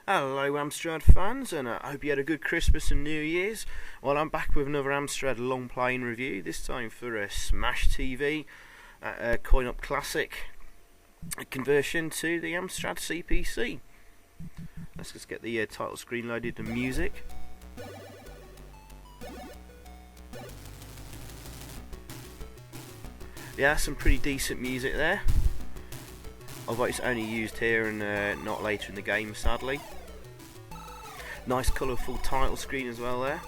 Hello Amstrad fans, and I hope you had a good Christmas and New Year's. Well, I'm back with another Amstrad Longplay review, this time for a Smash TV coin-op classic conversion to the AMSTRAD CPC. Let's just get the title screen loaded and music. Yeah, some pretty decent music there. Although it's only used here and not later in the game, sadly. Nice colourful title screen as well there.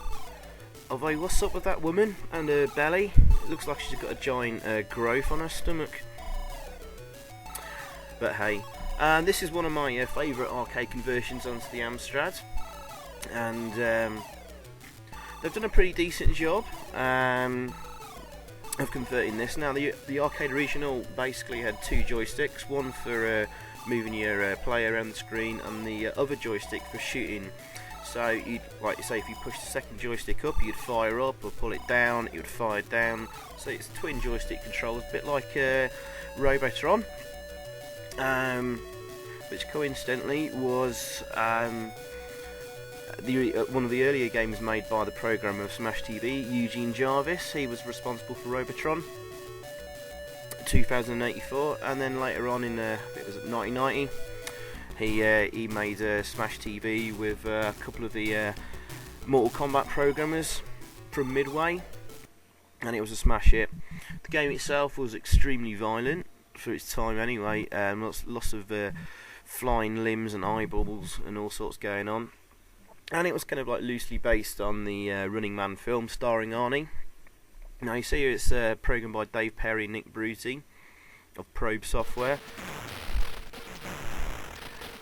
Although, what's up with that woman and her belly? It looks like she's got a giant growth on her stomach. But hey, this is one of my favourite arcade conversions onto the AMSTRAD. And they've done a pretty decent job of converting this. Now the arcade original basically had two joysticks, one for moving your player around the screen and the other joystick for shooting. So you'd, like say, if you push the second joystick up, you'd fire up, or pull it down, it would fire down. So it's twin joystick controls, a bit like Robotron, which coincidentally was one of the earlier games made by the programmer of Smash TV, Eugene Jarvis. He was responsible for Robotron 2084, and then later on in it was 1990 he made Smash TV with a couple of the Mortal Kombat programmers from Midway, and it was a smash hit. The game itself was extremely violent for its time anyway, lots of flying limbs and eyeballs and all sorts going on. And it was kind of like loosely based on the Running Man film starring Arnie. Now you see here it's programmed by Dave Perry and Nick Bruty of Probe Software.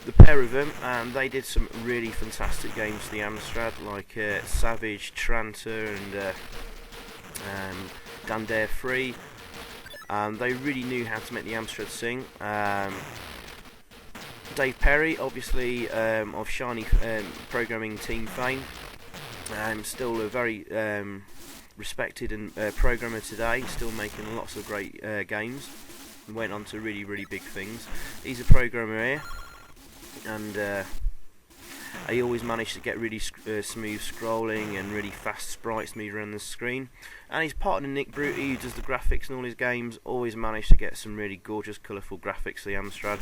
The pair of them, they did some really fantastic games for the AMSTRAD, like Savage, Tranter and Dan Dare 3. They really knew how to make the AMSTRAD sing. Dave Perry, obviously of Shiny programming team fame, still a very respected and programmer today, still making lots of great games, and went on to really big things. He's a programmer here, and he always managed to get really smooth scrolling and really fast sprites moving around the screen. And his partner Nick Bruty, who does the graphics in all his games, always managed to get some really gorgeous, colourful graphics for the AMSTRAD.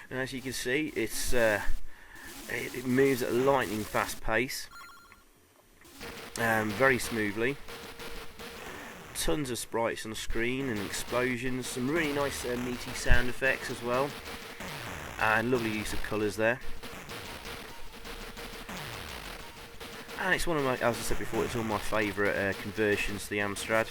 And as you can see, it moves at a lightning fast pace, very smoothly. Tons of sprites on the screen and explosions, some really nice meaty sound effects as well, and lovely use of colours there. And it's one of my, as I said before, it's one of my favourite conversions to the AMSTRAD.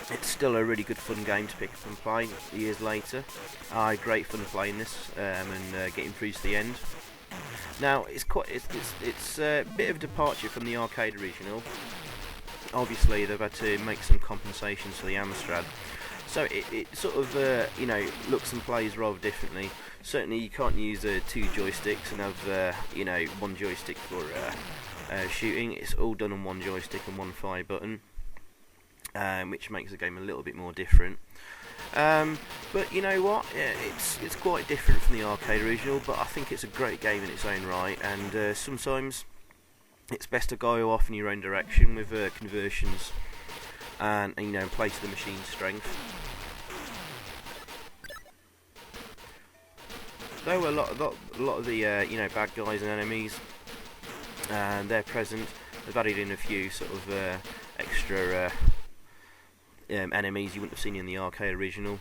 It's still a really good fun game to pick up and play years later. I had great fun playing this and getting through to the end. Now it's a bit of a departure from the arcade original. Obviously they've had to make some compensations for the AMSTRAD, so it sort of looks and plays rather differently. Certainly you can't use two joysticks and have one joystick for shooting. It's all done on one joystick and one fire button. Which makes the game a little bit more different. But you know what? Yeah, it's quite different from the arcade original, but I think it's a great game in its own right. And sometimes it's best to go off in your own direction with conversions and play to the machine's strength. Though a lot of the bad guys and enemies, they're present. They've added in a few sort of extra enemies you wouldn't have seen in the arcade original.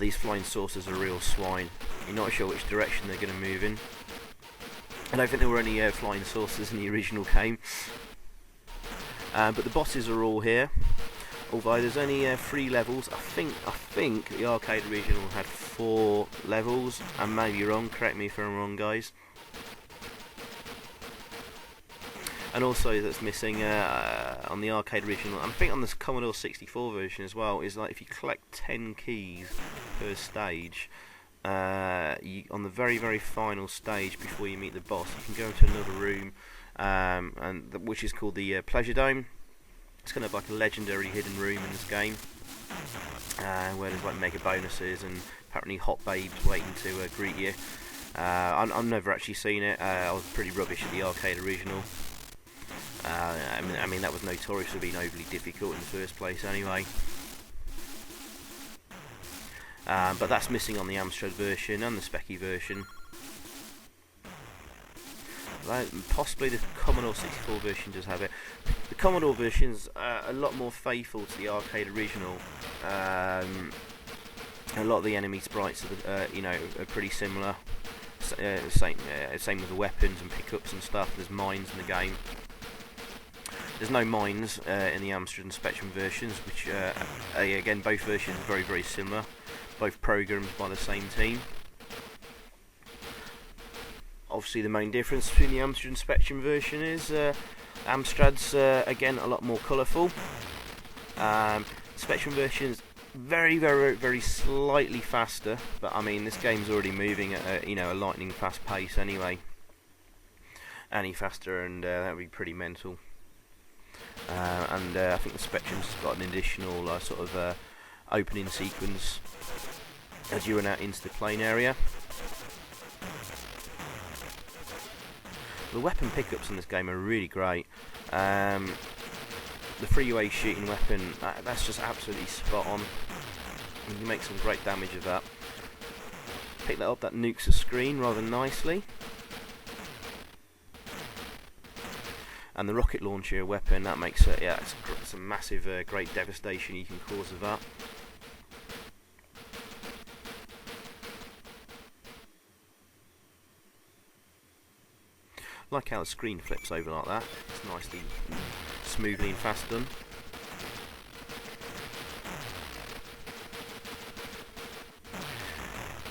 These flying saucers are real swine. You're not sure which direction they're going to move in. I don't think there were any flying saucers in the original game. But the bosses are all here. Although there's only 3 levels. I think the arcade original had 4 levels. I may be wrong, correct me if I'm wrong, guys. And also that's missing on the arcade original, I think on the Commodore 64 version as well, is like if you collect 10 keys per stage, on the very final stage before you meet the boss, you can go into another room, which is called the Pleasure Dome. It's kind of like a legendary hidden room in this game, where there's like mega bonuses and apparently hot babes waiting to greet you. I've never actually seen it. I was pretty rubbish at the arcade original. I mean that was notorious for being overly difficult in the first place anyway. But that's missing on the AMSTRAD version and the Specky version. Possibly the Commodore 64 version does have it. The Commodore version's a lot more faithful to the arcade original. A lot of the enemy sprites are, are pretty similar. Same with the weapons and pickups and stuff. There's mines in the game. There's no mines in the AMSTRAD and Spectrum versions, which again both versions are very similar. Both programmed by the same team. Obviously the main difference between the AMSTRAD and Spectrum version is AMSTRAD's again a lot more colourful. Spectrum version's very slightly faster, but I mean this game's already moving at a lightning fast pace anyway. Any faster and that would be pretty mental. I think the Spectrum's got an additional sort of opening sequence as you run out into the plane area. The weapon pickups in this game are really great. The freeway shooting weapon, that's just absolutely spot on. You can make some great damage with that. Pick that up, that nukes the screen rather nicely. And the rocket launcher weapon, that makes it, it's a massive, great devastation you can cause with that. I like how the screen flips over like that. It's nicely, smoothly and fast done.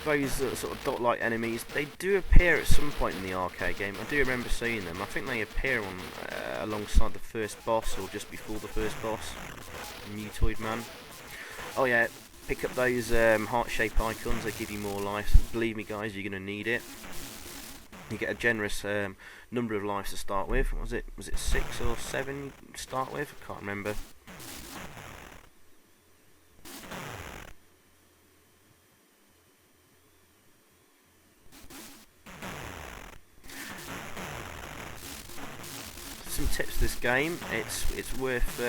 Those sort of dot-like enemies, they do appear at some point in the arcade game. I do remember seeing them. I think they appear on alongside the first boss or just before the first boss, Mutoid Man. Oh yeah, pick up those heart-shaped icons. They give you more life. Believe me, guys, you're going to need it. You get a generous number of lives to start with. Was it 6 or 7 to start with? I can't remember. Some tips for this game. It's worth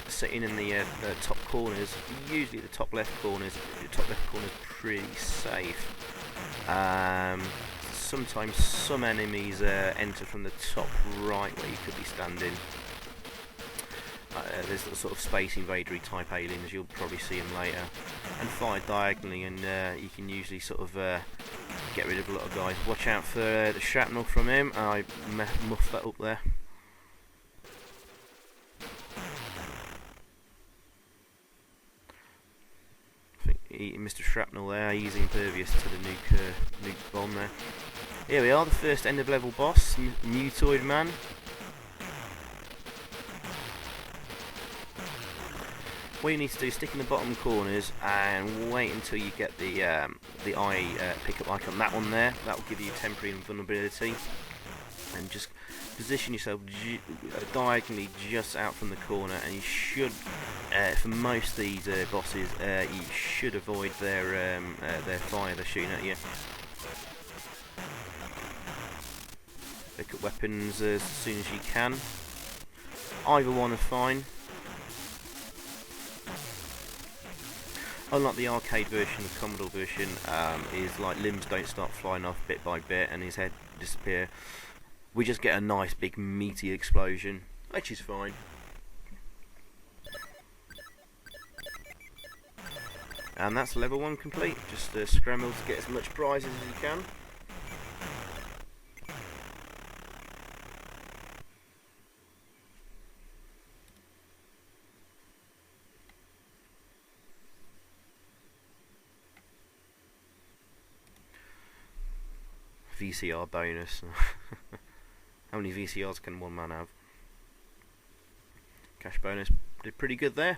sitting in the top corners. Usually the top left corners. The top left corner is pretty safe. Sometimes some enemies enter from the top right where you could be standing. There's the sort of space invadery type aliens, you'll probably see them later. And fire diagonally, and you can usually sort of get rid of a lot of guys. Watch out for the shrapnel from him. I muffed that up there. Mr. Shrapnel there, he's impervious to the nuke bomb there. Here we are, the first end of level boss, Mutoid Man. What you need to do is stick in the bottom corners and wait until you get the eye pickup icon, that one there. That will give you temporary invulnerability. And just position yourself diagonally just out from the corner, and you should, for most of these bosses, you should avoid their fire they're shooting at you. Pick up weapons as soon as you can. Either one are fine. Unlike the arcade version, the Commodore version is like limbs don't start flying off bit by bit and his head disappear. We just get a nice big meaty explosion, which is fine. And that's level 1 complete. Just scramble to get as much prizes as you can. VCR bonus. How many VCRs can one man have? Cash bonus did pretty good there.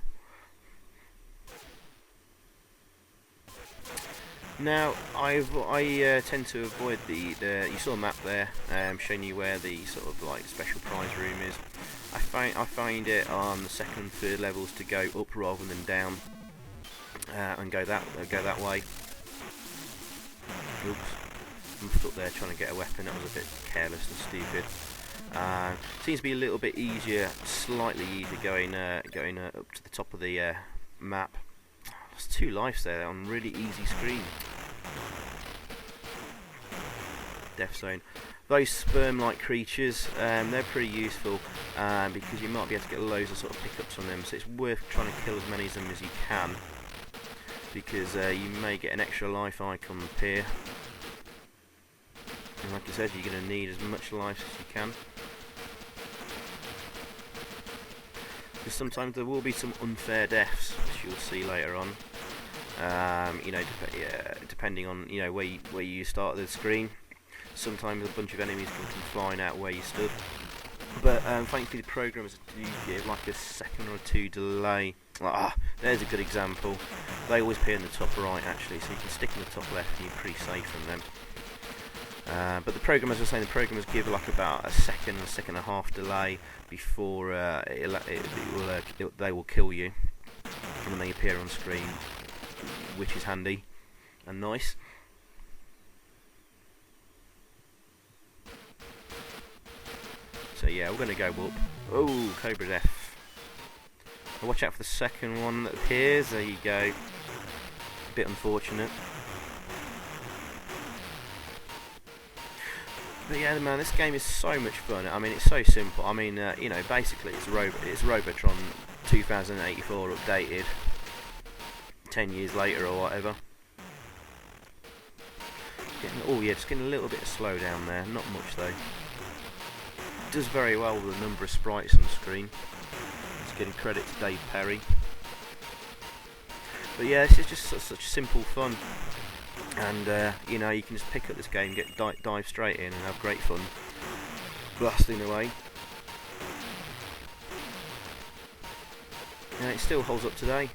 Now, I tend to avoid the you saw a map there showing you where the sort of like special prize room is. I find it on the second and third levels to go up rather than down, and go that way. Oops, I'm stuck there trying to get a weapon. That was a bit careless and stupid. Seems to be a little bit easier, slightly easier going up to the top of the map. There's 2 lives there on really easy screen. Death zone. Those sperm-like creatures, they're pretty useful because you might be able to get loads of sort of pickups on them. So it's worth trying to kill as many of them as you can, because you may get an extra life icon appear. And like I said, you're going to need as much life as you can. Because sometimes there will be some unfair deaths, which you'll see later on. You know, depending on where you start the screen. Sometimes a bunch of enemies can come flying out where you stood. But thankfully the programmers do give like a second or 2 delay. There's a good example. They always appear in the top right actually, so you can stick in the top left and you're pretty safe from them. But the programmers are saying the programmers give like about a second and a half delay before they will kill you when they appear on screen, which is handy and nice. So yeah, we're going to go up. Oh, Cobra Death. I'll watch out for the second one that appears. There you go. A bit unfortunate. But yeah, man, this game is so much fun. I mean, it's so simple. I mean, basically it's Robotron 2084 updated 10 years later or whatever. Just getting a little bit of slowdown there. Not much though. It does very well with the number of sprites on the screen. Just giving credit to Dave Perry. But yeah, this is just such simple fun. And you can just pick up this game, dive straight in, and have great fun blasting away. And it still holds up today.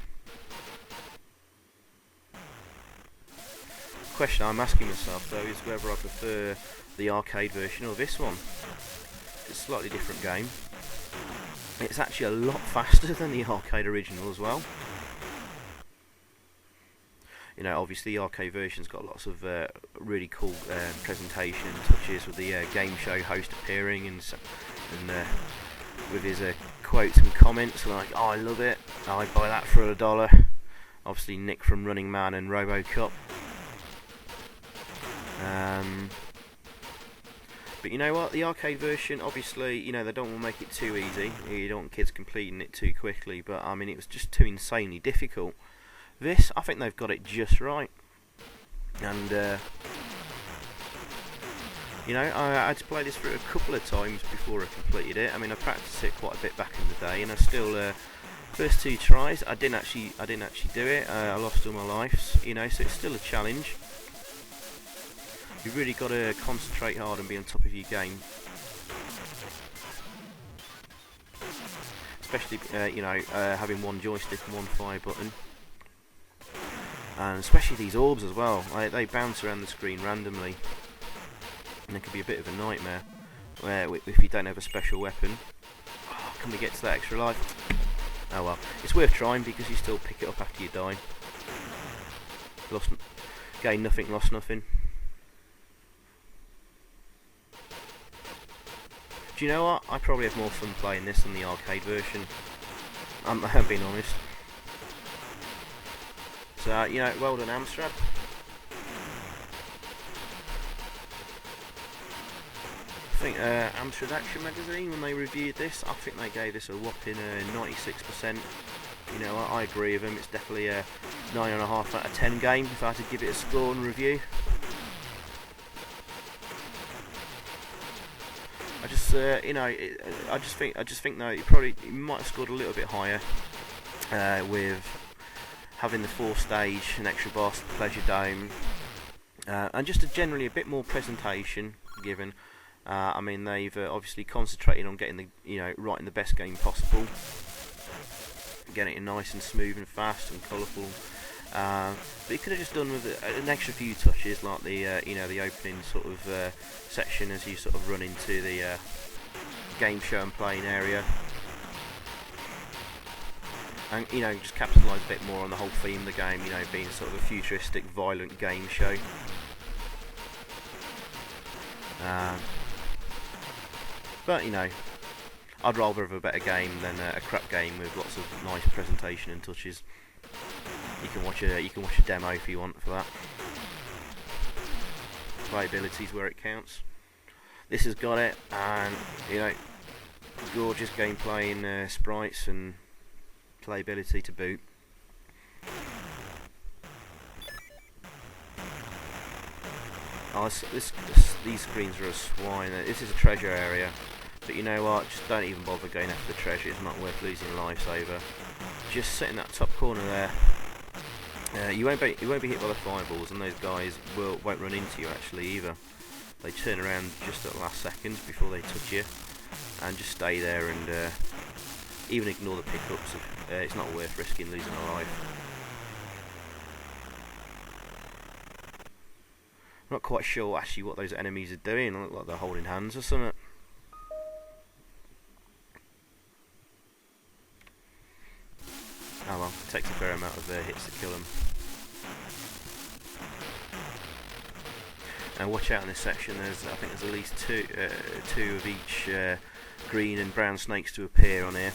The question I'm asking myself though is whether I prefer the arcade version or this one. It's a slightly different game. It's actually a lot faster than the arcade original as well. Obviously the arcade version's got lots of really cool presentation touches with the game show host appearing and with his quotes and comments like, "Oh, I love it, I'd buy that for $1." Obviously Nick from Running Man and RoboCop. But you know what, the arcade version, obviously, they don't want to make it too easy. You don't want kids completing it too quickly, but I mean, it was just too insanely difficult. This, I think they've got it just right. And, I had to play this through a couple of times before I completed it. I mean, I practiced it quite a bit back in the day, and I still, first 2 tries, I didn't actually do it. I lost all my lives, so it's still a challenge. You've really got to concentrate hard and be on top of your game. Especially, having one joystick and one fire button. And especially these orbs as well. They bounce around the screen randomly. And they can be a bit of a nightmare. If you don't have a special weapon. Oh, can we get to that extra life? Oh well. It's worth trying because you still pick it up after you die. Gain nothing, lost nothing. Do you know what? I probably have more fun playing this than the arcade version. I'm being honest. So, well done AMSTRAD. I think AMSTRAD Action Magazine, when they reviewed this, I think they gave this a whopping 96%. I agree with them. It's definitely a 9.5 out of 10 game if I had to give it a score and review. I just think though, you might have scored a little bit higher with having the 4-stage and extra boss, the Pleasure Dome, and just generally a bit more presentation given. I mean, they've obviously concentrated on getting writing the best game possible, getting it nice and smooth and fast and colourful, But you could have just done with an extra few touches, like the you know, the opening sort of section as you sort of run into the game show and playing area, and you know, just capitalise a bit more on the whole theme of the game, you know, being sort of a futuristic, violent game show. But you know, I'd rather have a better game than a crap game with lots of nice presentation and touches. You can watch a demo if you want for that. Playability's where it counts. This has got it, and you know, gorgeous gameplay and sprites and playability to boot. Oh, these screens are a swine. This is a treasure area, but you know what? Just don't even bother going after the treasure. It's not worth losing lives over. Just sit in that top corner there. You won't be hit by the fireballs, and those guys won't run into you actually either. They turn around just at the last seconds before they touch you, and just stay there and even ignore the pickups. It's not worth risking losing a life. I'm not quite sure actually what those enemies are doing. They look like they're holding hands or something. Oh well, it takes a fair amount of hits to kill them. And watch out in this section. I think there's at least two of each green and brown snakes to appear on here.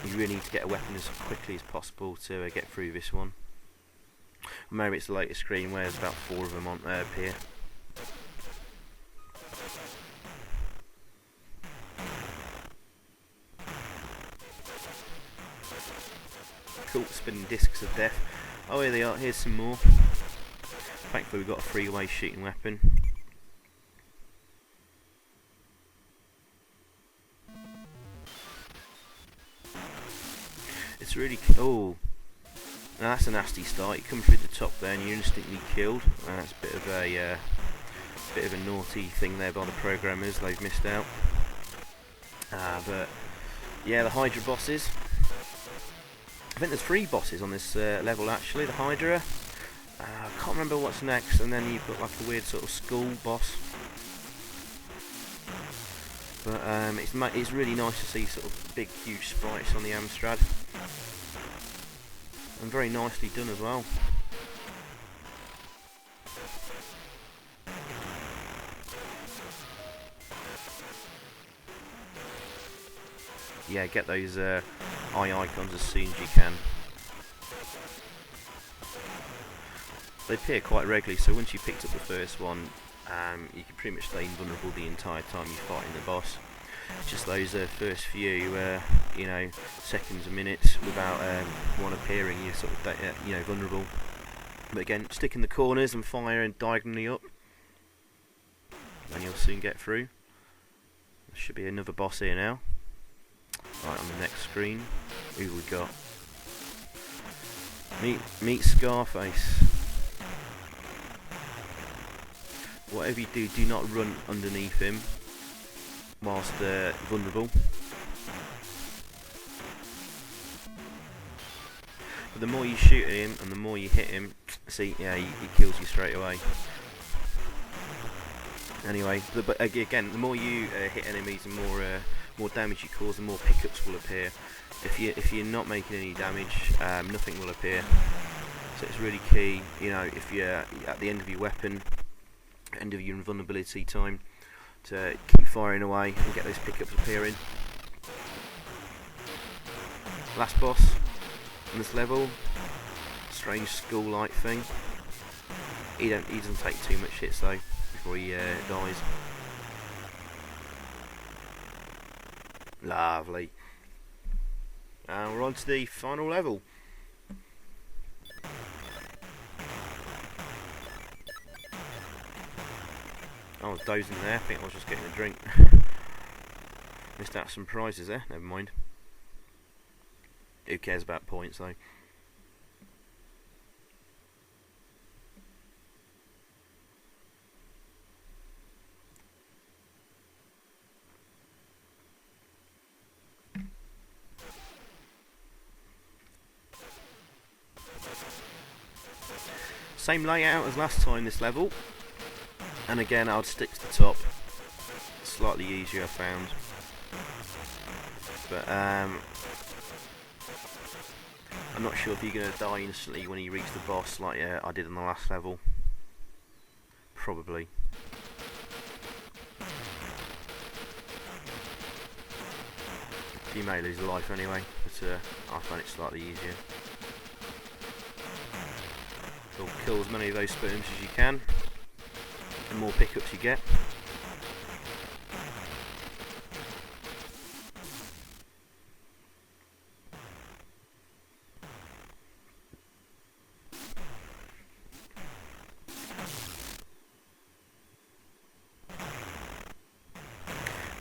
You really need to get a weapon as quickly as possible to get through this one. Maybe it's the latest screen where there's about 4 of them on appear. Cool, spinning discs of death. Oh, here they are. Here's some more. Thankfully we've got a three-way shooting weapon. It's really oh, now that's a nasty start. You come through the top there and you're instantly killed. That's a bit of a naughty thing there by the programmers. They've missed out. But yeah, the Hydra bosses. I think there's 3 bosses on this level actually. The Hydra. I can't remember what's next, and then you've got like a weird sort of skull boss. But it's really nice to see sort of big, huge sprites on the AMSTRAD, and very nicely done as well. Yeah, get those eye icons as soon as you can. They appear quite regularly, so once you picked up the first one, you can pretty much stay invulnerable the entire time you're fighting the boss. It's just those first few, you know, seconds and minutes without one appearing, you're sort of, you know, vulnerable. But again, stick in the corners and fire and diagonally up, and you'll soon get through. There should be another boss here now. Right, on the next screen, who we got? Meet Scarface. Whatever you do, do not run underneath him whilst vulnerable. But the more you shoot at him and the more you hit him, see, yeah, he kills you straight away. Anyway, but again, the more you hit enemies and more damage you cause, the more pickups will appear. If you're not making any damage, nothing will appear. So it's really key, you know, if you're at the end of your weapon, end of your invulnerability time, to keep firing away and get those pickups appearing. Last boss on this level, strange skull-like thing. He doesn't take too much hits though before he dies. Lovely. And we're on to the final level. I was dozing there, I think I was just getting a drink. Missed out some prizes there, never mind. Who cares about points though? Same layout as last time this level, and again I'll stick to the top. Slightly easier I found, but I'm not sure if you're going to die instantly when you reach the boss like I did in the last level. Probably. You may lose a life anyway, but I find it slightly easier. So kill as many of those spoons as you can. The more pickups you get.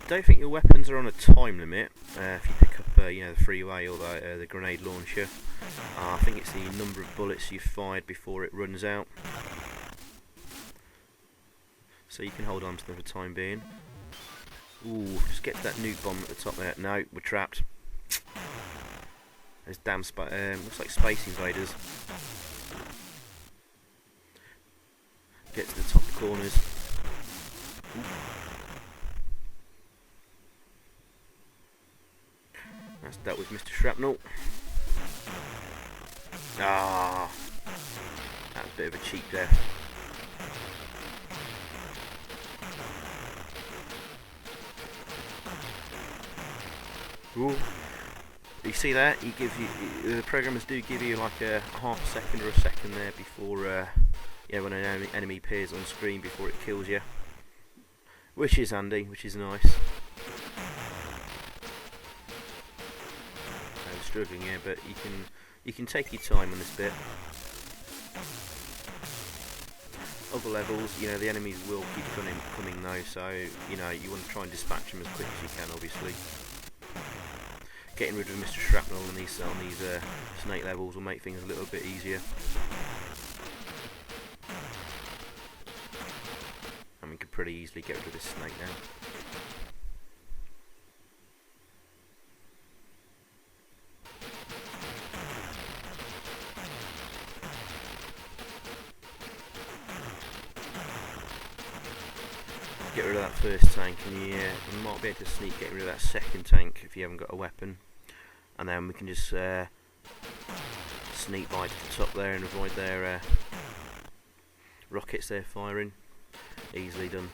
I don't think your weapons are on a time limit. If you pick up, you know, the freeway or the grenade launcher, I think it's the number of bullets you've fired before it runs out. So you can hold on to them for the time being. Ooh, just get to that nuke bomb at the top there. No, we're trapped. There's damn looks like Space Invaders. Get to the top corners. Ooh. That's dealt with Mr. Shrapnel. Ah, that was a bit of a cheap death. Ooh. You see that? He gives you, the programmers do give you like a half a second or a second there before, yeah, when an enemy appears on screen before it kills you, which is handy, which is nice. Struggling here, but you can take your time on this bit. Other levels, you know, the enemies will keep coming though, so you know you want to try and dispatch them as quick as you can. Obviously, getting rid of Mr. Shrapnel on these snake levels will make things a little bit easier. And we could pretty easily get rid of this snake now. Get rid of that first tank, and you might be able to sneak getting rid of that second tank if you haven't got a weapon, and then we can just sneak by to the top there and avoid their rockets they're firing. Easily done.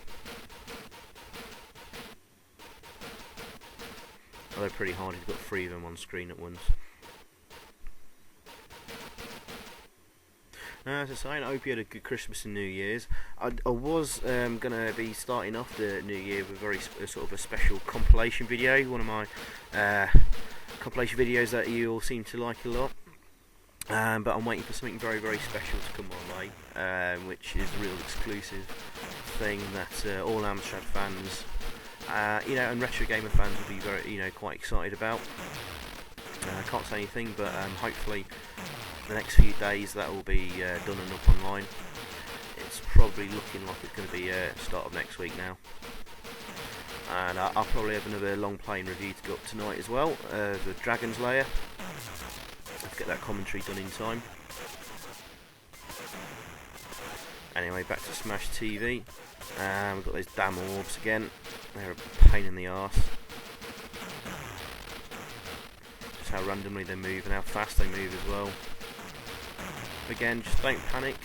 Although pretty hard, you've got 3 of them on screen at once. As I say, I hope you had a good Christmas and New Year's. I was going to be starting off the New Year with sort of a special compilation video, one of my compilation videos that you all seem to like a lot. But I'm waiting for something very, very special to come my way, which is a real exclusive thing that all AMSTRAD fans, you know, and retro gamer fans will be very, you know, quite excited about. I can't say anything, but hopefully the next few days that will be done and up online. It's probably looking like it's going to be start of next week now, and I'll probably have another Longplay review to go up tonight as well, the Dragon's Lair. Let's get that commentary done in time. Anyway, back to Smash TV. We've got those damn orbs again. They're a pain in the arse. Just how randomly they move and how fast they move as well. Again, just don't panic.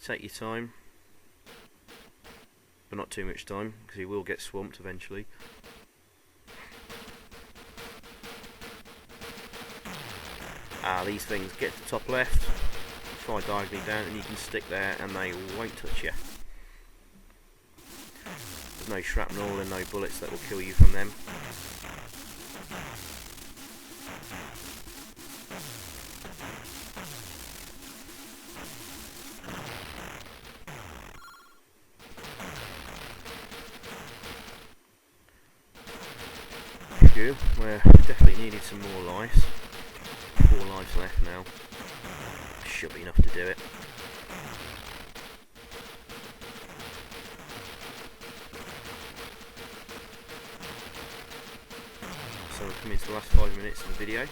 Take your time, but not too much time, because you will get swamped eventually. These things get to the top left, fly diagonally down, and you can stick there and they won't touch you. There's no shrapnel and no bullets that will kill you from them. We're definitely needed some more lives. 4 lives left now. Should be enough to do it. So we're coming to the last 5 minutes of the video.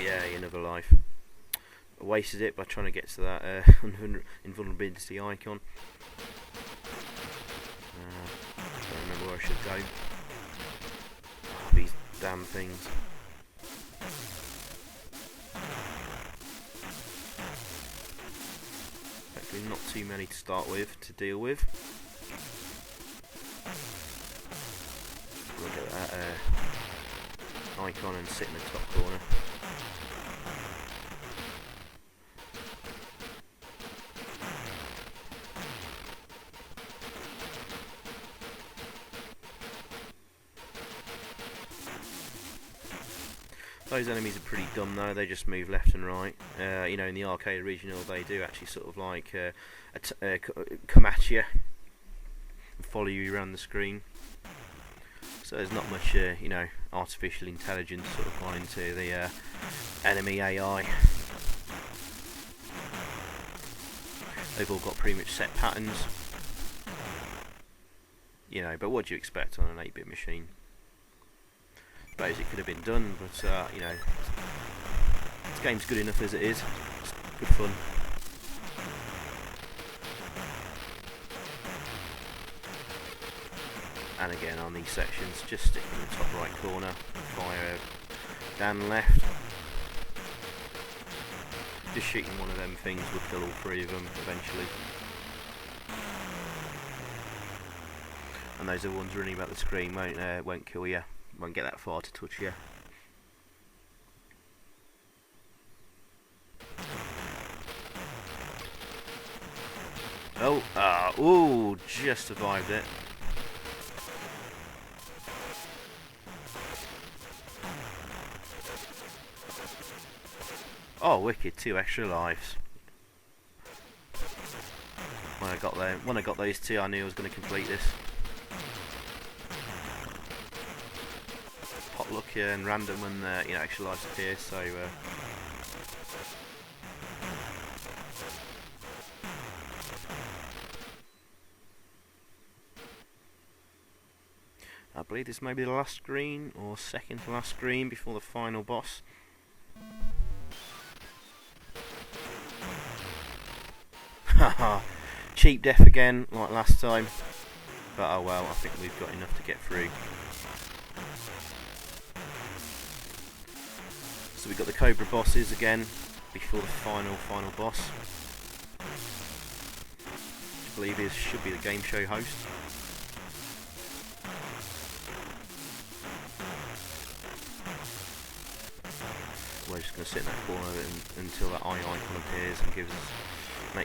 Yeah, another life. I wasted it by trying to get to that invulnerability icon. Don't remember where I should go. Oh, these damn things. Hopefully not too many to start with, to deal with. Look at that icon and sit in the top corner. Those enemies are pretty dumb though, they just move left and right. You know, in the arcade original they do actually sort of like come at you and follow you around the screen. So there's not much, you know, artificial intelligence sort of gone into the enemy AI. They've all got pretty much set patterns. You know, but what do you expect on an 8-bit machine? Suppose it could have been done, but you know, this game's good enough as it is. It's good fun. And again, on these sections, just stick in the top right corner, fire down left. Just shooting one of them things will kill all three of them eventually. And those are the ones running about the screen won't kill you. Won't get that far to touch you. Oh, ooh, just survived it. Oh, wicked! 2 extra lives. When I got those 2, I knew I was going to complete this. Luck and random when you know, extra lives appear, so I believe this may be the last screen or second to last screen before the final boss. Haha, cheap death again like last time, but oh well, I think we've got enough to get through. So we've got the Cobra bosses again before the final boss. I believe this should be the game show host. We're just going to sit in that corner until that eye icon appears and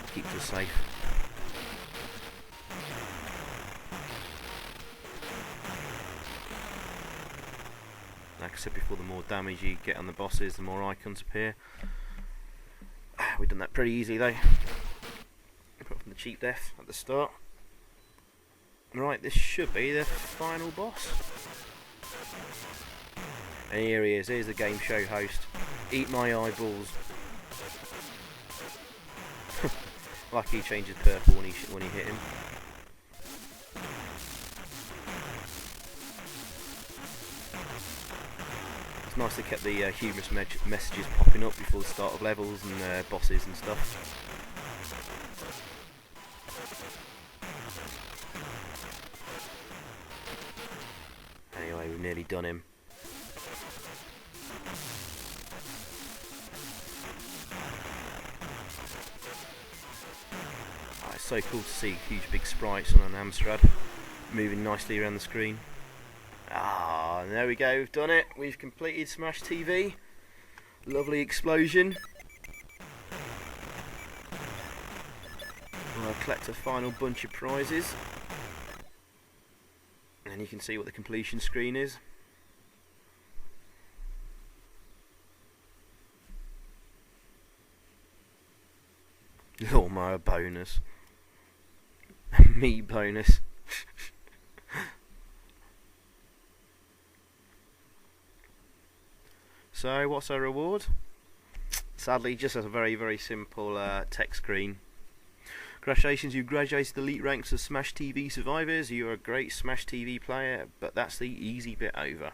keeps us safe. Like I said before, the more damage you get on the bosses, the more icons appear. We've done that pretty easy though, apart from the cheap death at the start. Right, this should be the final boss. And here he is, here's the game show host. Eat my eyeballs. Like he changes purple when he hit him. Nice they kept the humorous messages popping up before the start of levels and bosses and stuff. Anyway, we've nearly done him. Oh, it's so cool to see huge big sprites on an AMSTRAD moving nicely around the screen. Ah, and there we go, we've done it. We've completed Smash TV. Lovely explosion. I'll collect a final bunch of prizes. And you can see what the completion screen is. Oh my, bonus. Me bonus. So, what's our reward? Sadly, just a very, very simple text screen. Congratulations, you've graduated the elite ranks of Smash TV survivors. You're a great Smash TV player, but that's the easy bit over.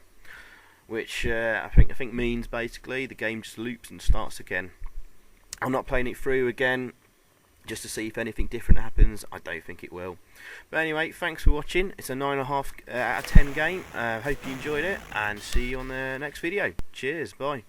which I think means basically the game just loops and starts again. I'm not playing it through again just to see if anything different happens. I don't think it will. But anyway, thanks for watching. It's a 9.5 out of 10 game. Hope you enjoyed it, and see you on the next video. Cheers, bye.